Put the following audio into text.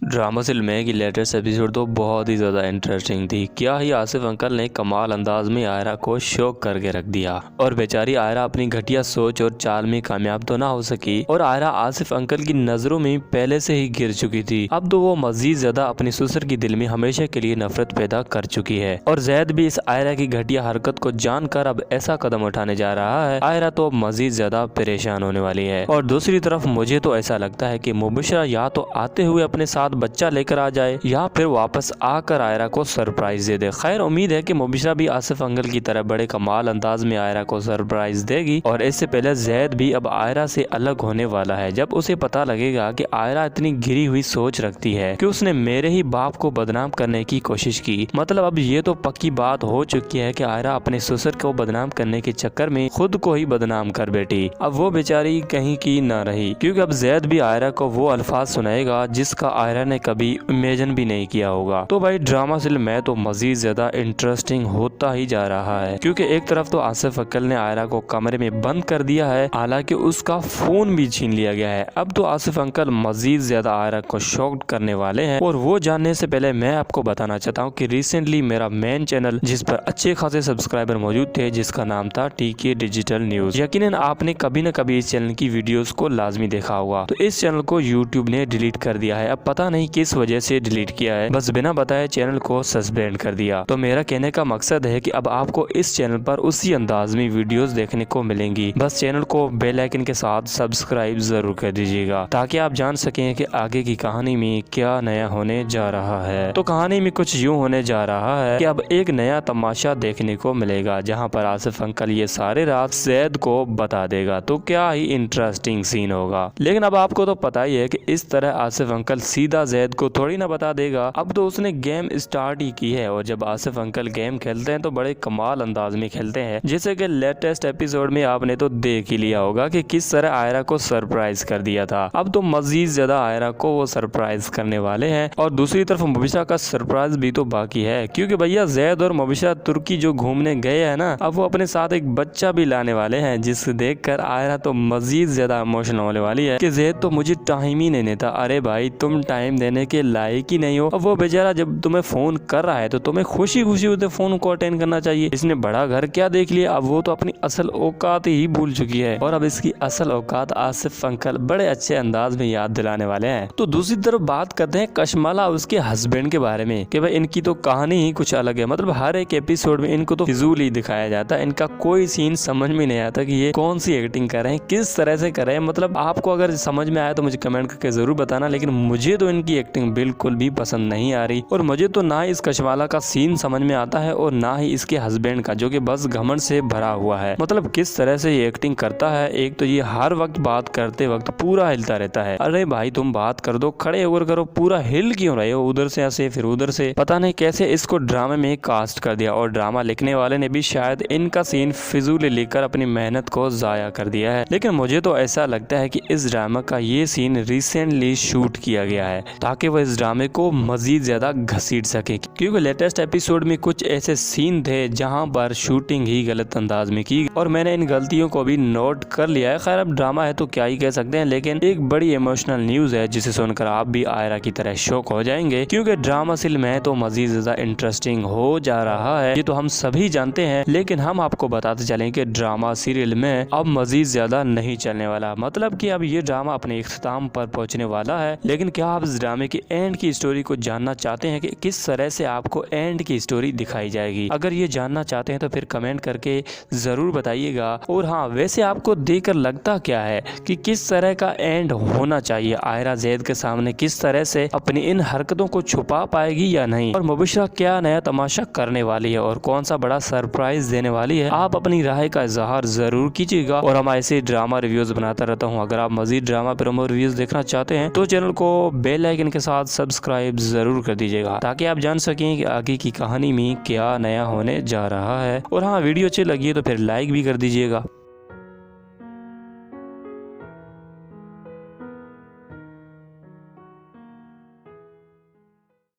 Drama सिलमे की latest episode तो बहुत ही ज़्यादा इंटरेस्टिंग थी। क्या ही आसिफ अंकल ने कमाल अंदाज में आयरा को शॉक करके रख दिया और बेचारी आयरा अपनी घटिया सोच और चाल में कामयाब तो ना हो सकी और आयरा आसिफ अंकल की नज़रों में पहले से ही गिर चुकी थी। अब तो वो मजीद ज़्यादा अपनी ससुर की दिल में हमेशा के लिए नफरत पैदा कर चुकी है और जैद भी इस आयरा की घटिया हरकत को जानकर अब ऐसा कदम उठाने जा रहा है। आयरा तो अब मजीद ज़्यादा परेशान होने वाली है और दूसरी तरफ मुझे तो ऐसा लगता है कि मुबशरा या तो आते हुए अपने साथ बच्चा लेकर आ जाए या फिर वापस आकर आयरा को सरप्राइज दे दे। खैर उम्मीद है कि मुबशरा भी आसिफ अंकल की तरह बड़े कमाल अंदाज में आयरा को सरप्राइज देगी और इससे पहले जैद भी अब आयरा से अलग होने वाला है जब उसे पता लगेगा कि आयरा इतनी गिरी हुई सोच रखती है कि उसने मेरे ही बाप को बदनाम करने की कोशिश की। मतलब अब ये तो पक्की बात हो चुकी है कि आयरा अपने ससुर को बदनाम करने के चक्कर में खुद को ही बदनाम कर बैठी। अब वो बेचारी कहीं की न रही क्योंकि अब जैद भी आयरा को वो अल्फाज सुनाएगा जिसका आयरा ने कभी इमेजिन भी नहीं किया होगा। तो भाई ड्रामा सिल में तो मजीद ज्यादा इंटरेस्टिंग होता ही जा रहा है क्योंकि एक तरफ तो आसिफ अंकल ने आयरा को कमरे में बंद कर दिया है, हालांकि उसका फोन भी छीन लिया गया है। अब तो आसिफ अंकल मजीद ज्यादा आयरा को शॉक्ड करने वाले हैं और वो जानने से पहले मैं आपको बताना चाहता हूँ कि रिसेंटली मेरा मेन चैनल जिस पर अच्छे खासे सब्सक्राइबर मौजूद थे जिसका नाम था टीके डिजिटल न्यूज, यकीनन आपने कभी न कभी इस चैनल की वीडियोस को लाजमी देखा होगा। तो इस चैनल को यूट्यूब ने डिलीट कर दिया है। अब पता नहीं किस वजह से डिलीट किया है, बस बिना बताए चैनल को सस्पेंड कर दिया। तो मेरा कहने का मकसद है कि अब आपको इस चैनल पर उसी अंदाज में वीडियोस देखने को मिलेंगी। बस चैनल को बेल आइकन के साथ सब्सक्राइब जरूर कर दीजिएगा ताकि आप जान सकें कि आगे की कहानी में क्या नया होने जा रहा है। तो कहानी में कुछ यूँ होने जा रहा है कि अब एक नया तमाशा देखने को मिलेगा जहाँ पर आसिफ अंकल ये सारे राज जैद को बता देगा। तो क्या ही इंटरेस्टिंग सीन होगा। लेकिन अब आपको तो पता ही है कि इस तरह आसिफ अंकल सीधा जैद को थोड़ी ना बता देगा। अब तो उसने गेम स्टार्ट ही की है और जब आसिफ अंकल गेम खेलते हैं तो बड़े कमाल अंदाज में खेलते हैं, जैसे कि लेटेस्ट एपिसोड में आपने तो देख ही लिया होगा कि किस तरह आयरा को सरप्राइज कर दिया था। अब तो मजीद ज्यादा आयरा को वो सरप्राइज करने वाले हैं और दूसरी तरफ मुबशरा का सरप्राइज भी तो बाकी है क्योंकि भैया जैद और मुबशरा तुर्की जो घूमने गए हैं ना, अब वो अपने साथ एक बच्चा भी लाने वाले हैं जिसे देखकर आयरा तो मजीद ज्यादा इमोशनल होने वाली है कि जैद तो मुझे टाइम ही नहीं देता। अरे भाई तुम टाइम देने के लायक ही नहीं हो। अब वो बेचारा जब तुम्हें फोन कर रहा है तो तुम्हें खुशी खुशी उसे फोन को अटेंड करना चाहिए। इसने बड़ा घर क्या देख लिया, अब वो तो अपनी असल औकात ही भूल चुकी है और अब इसकी असल औकात आसिफ अंकल बड़े अच्छे अंदाज में याद दिलाने वाले हैं। तो दूसरी तरफ बात करते हैं कशमाला उसके हस्बैंड के बारे में कि भाई इनकी तो कहानी ही कुछ अलग है। मतलब हर एक एपिसोड में इनको तो फिजूल ही दिखाया जाता है, इनका कोई सीन समझ में नहीं आता कि ये कौन सी एक्टिंग कर रहे हैं, किस तरह से कर रहे हैं। मतलब आपको अगर समझ में आया तो मुझे कमेंट करके जरूर बताना, लेकिन मुझे तो इनकी एक्टिंग बिल्कुल भी पसंद नहीं आ रही और मुझे तो ना ही इस कशमाला का सीन समझ में आता है और ना ही इसके हस्बैंड का जो कि बस घमंड से भरा हुआ है। मतलब किस तरह से ये एक्टिंग करता है। एक तो ये हर वक्त बात करते वक्त पूरा हिलता रहता है। अरे भाई तुम बात कर दो, खड़े होकर करो, पूरा हिल क्यों रहे हो, उधर से ऐसे फिर उधर से। पता नहीं कैसे इसको ड्रामे में कास्ट कर दिया और ड्रामा लिखने वाले ने भी शायद इनका सीन फिजूल लेकर अपनी मेहनत को जाया कर दिया है। लेकिन मुझे तो ऐसा लगता है कि इस ड्रामा का ये सीन रिसेंटली शूट किया गया है ताकि वह इस ड्रामे को मजीद ज्यादा घसीट सके क्योंकि लेटेस्ट एपिसोड में कुछ ऐसे सीन थे जहां पर शूटिंग ही गलत अंदाज में की और मैंने इन गलतियों को भी नोट कर लिया है। खैर अब ड्रामा है तो क्या ही कह सकते हैं, लेकिन एक बड़ी इमोशनल न्यूज है जिसे सुनकर आप भी आयरा की तरह शॉक हो जाएंगे क्योंकि ड्रामा सिल में तो मजीद ज्यादा इंटरेस्टिंग हो जा रहा है। ये तो हम सभी जानते हैं, लेकिन हम आपको बताते चलें कि ड्रामा सीरियल में अब मजीद ज्यादा नहीं चलने वाला। मतलब कि अब ये ड्रामा अपने इख्तिताम पर पहुंचने वाला है। लेकिन क्या आप इस ड्रामे की एंड की स्टोरी को जानना चाहते हैं कि किस तरह से आपको एंड की स्टोरी दिखाई जाएगी? अगर ये जानना चाहते हैं तो फिर कमेंट करके जरूर बताइएगा। और हाँ, वैसे आपको देखकर लगता क्या है कि किस तरह का एंड होना चाहिए? आयरा जैद के सामने किस तरह से अपनी इन हरकतों को छुपा पाएगी या नहीं, और मुबशरा क्या नया तमाशा करने वाली है और कौन सा बड़ा सरप्राइज देने वाली है? आप अपनी राय का इजहार जरूर कीजिएगा और हम ऐसे ड्रामा रिव्यूज बनाता रहता हूँ। अगर आप मजीद ड्रामा प्रोमो रिव्यूज देखना चाहते हैं तो चैनल को बेल आइकन के साथ सब्सक्राइब जरूर कर दीजिएगा ताकि आप जान सकें कि आगे की कहानी में क्या नया होने जा रहा है। और हाँ, वीडियो अच्छी लगी है तो फिर लाइक भी कर दीजिएगा।